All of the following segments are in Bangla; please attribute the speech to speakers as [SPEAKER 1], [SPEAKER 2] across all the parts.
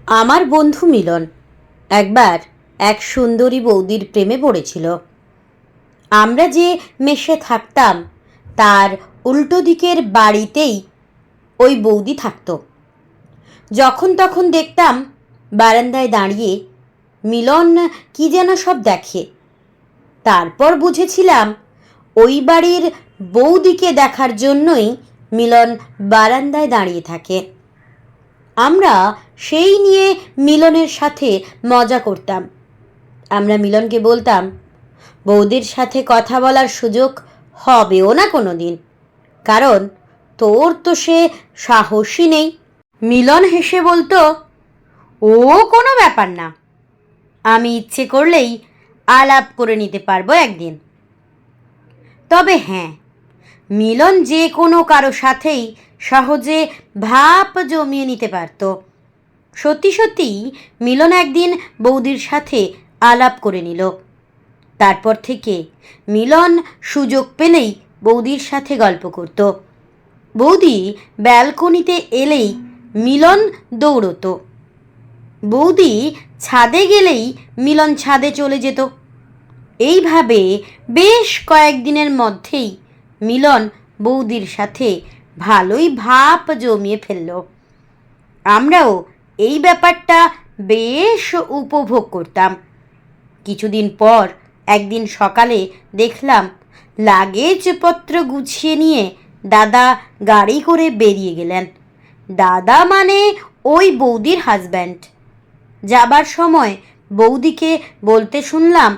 [SPEAKER 1] আমার বন্ধু মিলন একবার এক সুন্দরী বৌদির প্রেমে পড়েছিল। আমরা যে মেসে থাকতাম তার উল্টো দিকের বাড়িতেই ওই বৌদি থাকতো। যখন তখন দেখতাম বারান্দায় দাঁড়িয়ে মিলন কি যেন সব দেখে। তারপর বুঝেছিলাম ওই বাড়ির বৌদিকে দেখার জন্যই মিলন বারান্দায় দাঁড়িয়ে থাকে। আমরা সেই নিয়ে মিলনের সাথে মজা করতাম। আমরা মিলনকে বলতাম, বৌদির সাথে কথা বলার সুযোগ হবেও না কোনো দিন, কারণ তোর তো সে সাহসই নেই। মিলন হেসে বলতো, ও কোনো ব্যাপার না, আমি ইচ্ছে করলেই আলাপ করে নিতে পারবো একদিন। তবে হ্যাঁ, মিলন যে কোনো কারো সাথেই সহজে ভাব জমিয়ে নিতে পারত। সত্যি সত্যি মিলন একদিন বৌদির সাথে আলাপ করে নিল। তারপর থেকে মিলন সুযোগ পেলেই বৌদির সাথে গল্প করত। বৌদি ব্যালকনিতে এলেই মিলন দৌড়তো। বৌদি ছাদে গেলেই মিলন ছাদে চলে যেত। এইভাবে বেশ কয়েকদিনের মধ্যেই মিলন বৌদির সাথে ভালোই ভাব জমিয়ে ফেলল। আমরাও এই ব্যাপারটা বেশ উপভোগ করতাম। কিছুদিন পর একদিন সকালে দেখলাম লাগেজপত্র গুছিয়ে নিয়ে দাদা গাড়ি করে বেরিয়ে গেলেন। দাদা মানে ওই বৌদির হাজব্যান্ড। যাবার সময় বৌদিকে বলতে শুনলাম,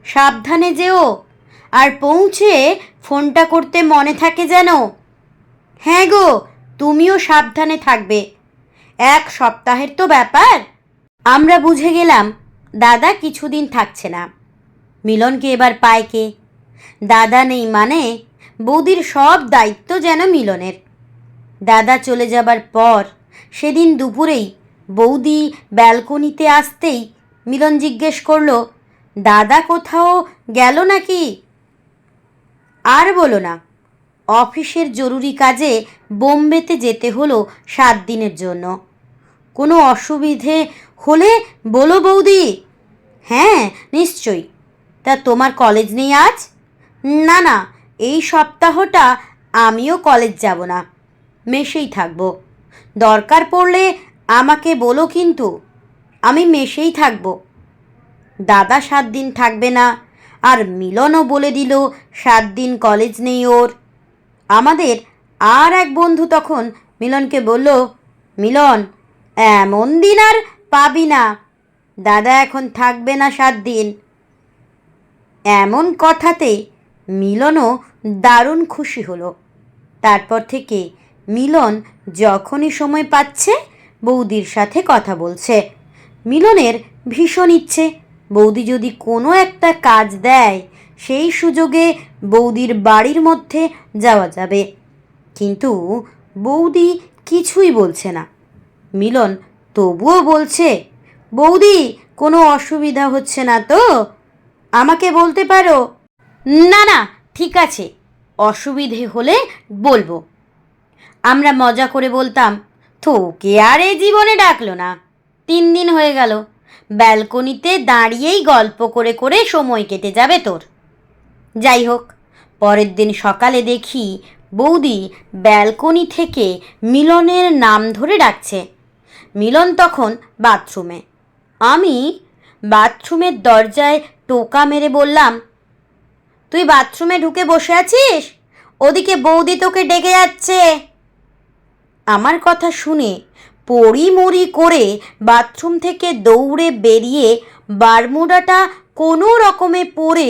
[SPEAKER 1] সাবধানে যেও, আর পৌঁছে ফোনটা করতে মনে থাকে যেন। হ্যাঁ গো, তুমিও সাবধানে থাকবে, এক সপ্তাহের তো ব্যাপার। আমরা বুঝে গেলাম দাদা কিছুদিন থাকছে না। মিলনকে এবার পায় কে? দাদা নেই মানে বৌদির সব দায়িত্ব যেন মিলনের। দাদা চলে যাবার পর সেদিন দুপুরেই বৌদি ব্যালকনিতে আসতেই মিলন জিজ্ঞেস করলো, দাদা কোথাও গেল নাকি? আর বলো না, অফিসের জরুরি কাজে বোম্বেতে যেতে হলো 7 দিনের জন্য। কোনো অসুবিধে হলে বলো বৌদি। হ্যাঁ নিশ্চয়ই। তা তোমার কলেজ নেই আজ? না না, এই সপ্তাহটা আমিও কলেজ যাব না, মেসেই থাকবো। দরকার পড়লে আমাকে বলো, কিন্তু আমি মেসেই থাকবো। দাদা 7 দিন থাকবে না, আর মিলনও বলে দিল 7 দিন কলেজ নেই ওর। আমাদের আর এক বন্ধু তখন মিলনকে বলল, মিলন, এমন দিন আর পাবি না, দাদা এখন থাকবে না 7 দিন। এমন কথাতে মিলনও দারুণ খুশি হলো। তারপর থেকে মিলন যখনই সময় পাচ্ছে বৌদির সাথে কথা বলছে। মিলনের ভীষণ ইচ্ছে বৌদি যদি কোনো একটা কাজ দেয় সেই সুযোগে বৌদির বাড়ির মধ্যে যাওয়া যাবে। কিন্তু বৌদি কিছুই বলছে না। মিলন তবুও বলছে, বৌদি কোনো অসুবিধা হচ্ছে না তো? আমাকে বলতে পারো। না না, ঠিক আছে, অসুবিধে হলে বলবো। আমরা মজা করে বলতাম, তোকে আর এ জীবনে ডাকলো না, 3 দিন হয়ে গেল, ব্যালকনিতে দাঁড়িয়েই গল্প করে করে সময় কেটে যাবে তোর। যাই হোক, পরের দিন সকালে দেখি বৌদি ব্যালকনি থেকে মিলনের নাম ধরে ডাকছে। মিলন তখন বাথরুমে। আমি বাথরুমের দরজায় টোকা মেরে বললাম, তুই বাথরুমে ঢুকে বসে আছিস? ওদিকে বৌদি তোকে ডেকে যাচ্ছে। আমার কথা শুনে পড়িমড়ি করে বাথরুম থেকে দৌড়ে বেরিয়ে বারমুডাটা কোনো রকমে পরে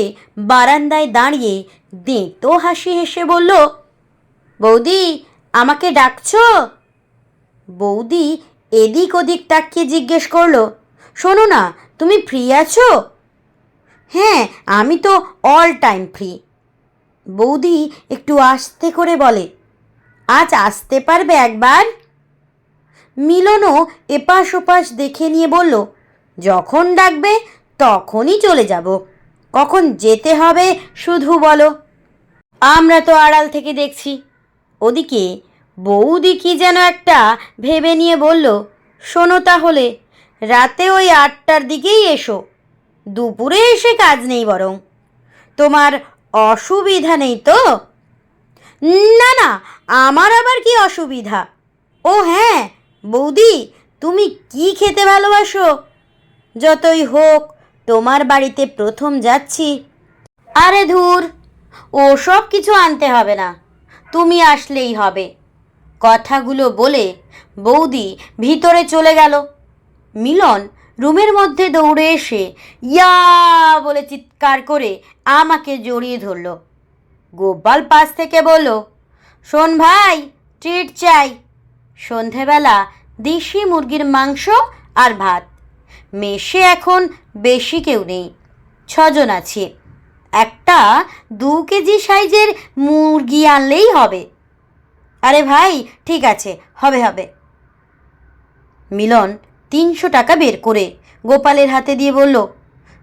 [SPEAKER 1] বারান্দায় দাঁড়িয়ে দেঁতো হাসি হেসে বলল, বৌদি আমাকে ডাকছো? বৌদি এদিক ওদিক তাকিয়ে জিজ্ঞেস করলো, শোনো না, তুমি ফ্রি আছো? হ্যাঁ, আমি তো অল টাইম ফ্রি। বৌদি একটু আস্তে করে বলে, আজ আসতে পারবে একবার? মিলনও এপাশ ওপাশ দেখে নিয়ে বলল, যখন ডাকবে তখনই চলে যাব, কখন যেতে হবে শুধু বলো। আমরা তো আড়াল থেকে দেখছি। ওদিকে বৌদি কি যেন একটা ভেবে নিয়ে বলল, শোনো তাহলে, রাতে ওই 8টার দিকেই এসো, দুপুরে এসে কাজ নেই বরং। তোমার অসুবিধা নেই তো? না না, আমার আবার কি অসুবিধা? ও হ্যাঁ বৌদি, তুমি কি খেতে ভালোবাসো? যতই হোক তোমার বাড়িতে প্রথম যাচ্ছি। আরে ধুর, ওসব কিছু আনতে হবে না, তুমি আসলেই হবে। কথাগুলো বলে বৌদি ভিতরে চলে গেল। মিলন রুমের মধ্যে দৌড়ে এসে ইয়া বলে চিৎকার করে আমাকে জড়িয়ে ধরল। গোপাল পাশ থেকে বলল, শোন ভাই, ট্রিট চাই। সন্ধেবেলা দেশি মুরগির মাংস আর ভাত। মেশে এখন বেশি কেউ নেই, 6জন আছি। একটা 2 কেজি সাইজের মুরগি আনলেই হবে। আরে ভাই ঠিক আছে, হবে হবে। মিলন 300 টাকা বের করে গোপালের হাতে দিয়ে বলল,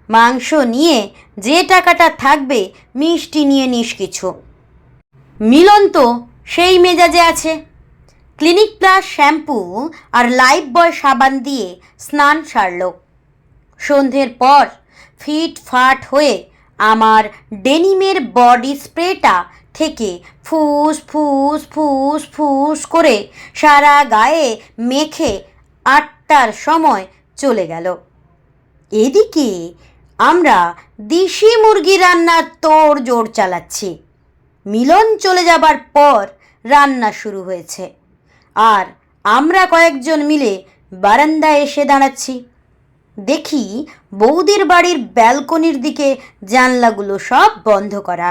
[SPEAKER 1] মাংস নিয়ে যে টাকাটা থাকবে মিষ্টি নিয়ে নিস কিছু। মিলন তো সেই মেজাজে আছে। ক্লিনিক প্লাস শ্যাম্পু আর লাইফ বয় সাবান দিয়ে স্নান সারল। সন্ধ্যের পর ফিট ফাট হয়ে আমার ডেনিমের বডি স্প্রেটা থেকে ফুস ফুস ফুস ফুস করে সারা গায়ে মেখে 8টার সময় চলে গেল। এদিকে আমরা দেশি মুরগি রান্নার তোড়জোড় চালাচ্ছি। মিলন চলে যাবার পর রান্না শুরু হয়েছে, আর আমরা কয়েকজন মিলে বারান্দায় এসে দাঁড়াচ্ছি। দেখি বৌদির বাড়ির ব্যালকনির দিকে জানলাগুলো সব বন্ধ করা।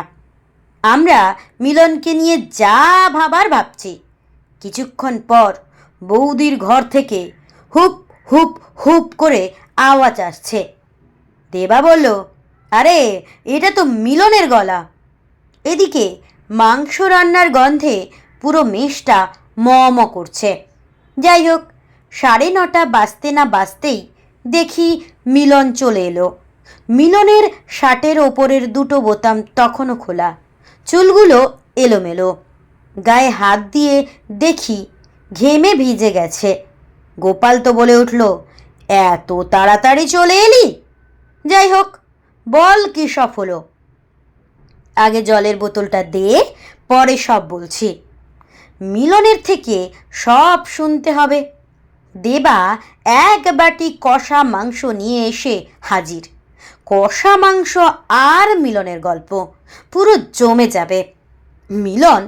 [SPEAKER 1] আমরা মিলনকে নিয়ে যা ভাবার ভাবছি। কিছুক্ষণ পর বৌদির ঘর থেকে হুপ হুপ হুপ করে আওয়াজ আসছে। দেবা বলল, আরে এটা তো মিলনের গলা। এদিকে মাংস রান্নার গন্ধে পুরো মেষটা ম ম করছে। যাই হোক, 9:30 বাজতে না বাজতেই দেখি মিলন চলে এলো। মিলনের শার্টের ওপরের 2টো বোতাম তখনও খোলা, চুলগুলো এলোমেলো। গায়ে হাত দিয়ে দেখি ঘেমে ভিজে গেছে। গোপাল তো বলে উঠল, এত তাড়াতাড়ি চলে এলি? যাই হোক, বল কি সব হলো? আগে জলের বোতলটা দে, পরে সব বলছি। মিলনের থেকে সব শুনতে হবে। দেবা 1 বাটি কষা মাংস নিয়ে এসে হাজির। কষা মাংস আর মিলনের গল্প পুরো জমে যাবে। মিলন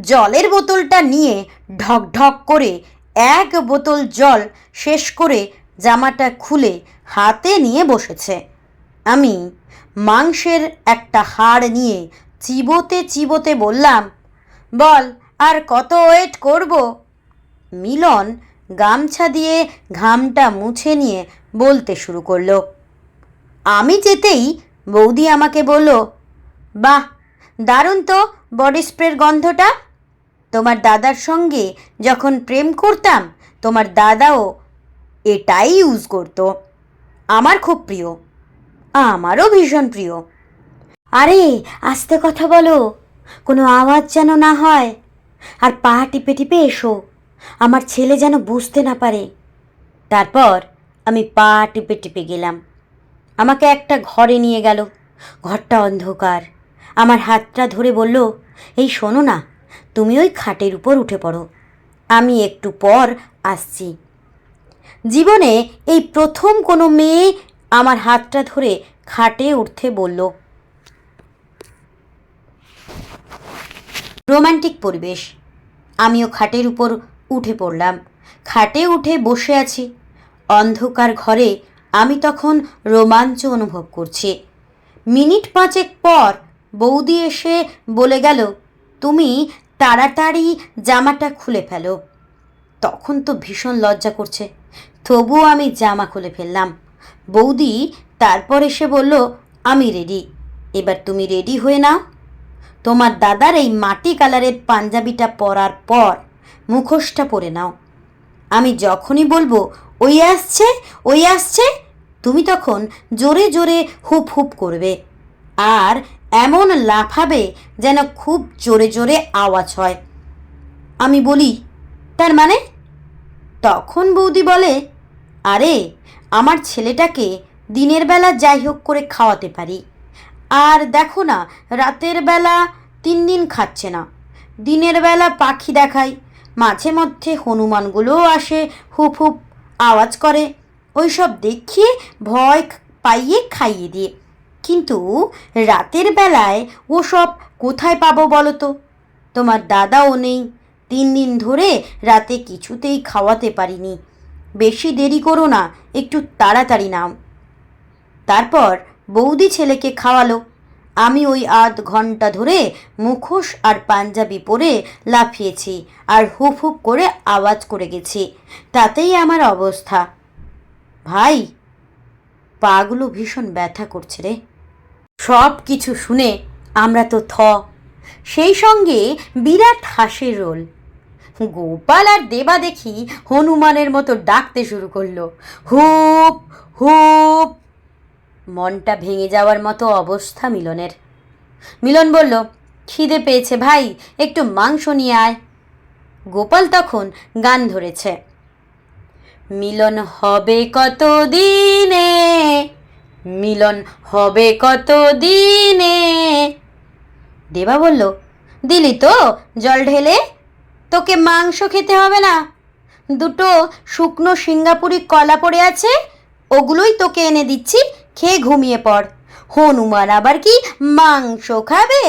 [SPEAKER 1] জলের বোতলটা নিয়ে ঢক ঢক করে 1 বোতল জল শেষ করে জামাটা খুলে হাতে নিয়ে বসেছে। আমি মাংসের একটা হাড় নিয়ে চিবোতে চিবোতে বললাম, বল আর কত ওয়েট করব? মিলন গামছা দিয়ে ঘামটা মুছে নিয়ে বলতে শুরু করলো। আমি যেতেই বৌদি আমাকে বলল, বাহ, দারুণ তো বডি স্প্রের গন্ধটা। তোমার দাদার সঙ্গে যখন প্রেম করতাম তোমার দাদাও এটাই ইউজ করতো। আমার খুব প্রিয়, আমারও ভীষণ প্রিয়। আরে আস্তে কথা বলো, কোনো আওয়াজ যেন না হয়। আর পা টিপে টিপে এসো, আমার ছেলে যেন বুঝতে না পারে। তারপর আমি পা টিপে টিপে গেলাম। আমাকে একটা ঘরে নিয়ে গেল। ঘরটা অন্ধকার। আমার হাতটা ধরে বলল, এই শোনো না, তুমি ওই খাটের উপর উঠে পড়ো, আমি একটু পর আসছি। জীবনে এই প্রথম কোনো মেয়ে আমার হাতটা ধরে খাটে উঠতে বলল। রোমান্টিক পরিবেশ। আমিও খাটের উপর উঠে পড়লাম। খাটে উঠে বসে আছি। অন্ধকার ঘরে আমি তখন রোমাঞ্চ অনুভব করছি। মিনিট 5 পর বৌদি এসে বলে গেল, তুমি তাড়াতাড়ি জামাটা খুলে ফেলো। তখন তো ভীষণ লজ্জা করছে, তবুও আমি জামা খুলে ফেললাম। বৌদি তারপর এসে বলল, আমি রেডি, এবার তুমি রেডি হয়ে নাও। তোমার দাদার এই মাটি কালারের পাঞ্জাবিটা পরার পর মুখোশটা পরে নাও। আমি যখনই বলবো ওই আসছে ওই আসছে, তুমি তখন জোরে জোরে হুপ হুপ করবে আর এমন লাফাবে যেন খুব জোরে জোরে আওয়াজ হয়। আমি বলি, তার মানে? তখন বৌদি বলে, আরে আমার ছেলেটাকে দিনের বেলা যাই হোক করে খাওয়াতে পারি, আর দেখো না রাতের বেলা 3 দিন খাচ্ছে না। দিনের বেলা পাখি দেখাই, মাঝে মধ্যে হনুমানগুলোও আসে, হুপ হুপ আওয়াজ করে, ওইসব দেখিয়ে ভয় পাইয়ে খাইয়ে দিয়ে। কিন্তু রাতের বেলায় ওসব কোথায় পাবো বলো তো? তোমার দাদাও নেই, 3 দিন ধরে রাতে কিছুতেই খাওয়াতে পারিনি। বেশি দেরি করো না, একটু তাড়াতাড়ি নাও। তারপর বৌদি ছেলেকে খাওয়ালো। আমি ওই আধ ঘন্টা ধরে মুখোশ আর পাঞ্জাবি পরে লাফিয়েছি আর হুপ হুপ করে আওয়াজ করে গেছি, তাতেই আমার অবস্থা। ভাই, পাগুলো ভীষণ ব্যথা করছে রে। সব কিছু শুনে আমরা তো সেই সঙ্গে বিরাট হাসির রোল। গোপাল আর দেবা দেখি হনুমানের মতো ডাকতে শুরু করলো, হুপ হুপ। মনটা ভেঙে যাওয়ার মতো অবস্থা মিলনের। মিলন বলল, খিদে পেয়েছে ভাই, একটু মাংস নিয়ে আয়। গোপাল তখন গান ধরেছে, মিলন হবে কত দিনে, মিলন হবে কত দিনে। দেবা বলল, দিলি তো জল ঢেলে, তোকে মাংস খেতে হবে না। 2টো শুকনো সিঙ্গাপুরি কলা পড়ে আছে, ওগুলোই তোকে এনে দিচ্ছি, খেয়ে ঘুমিয়ে পড়। হনুমান আবার কি মাংস খাবে?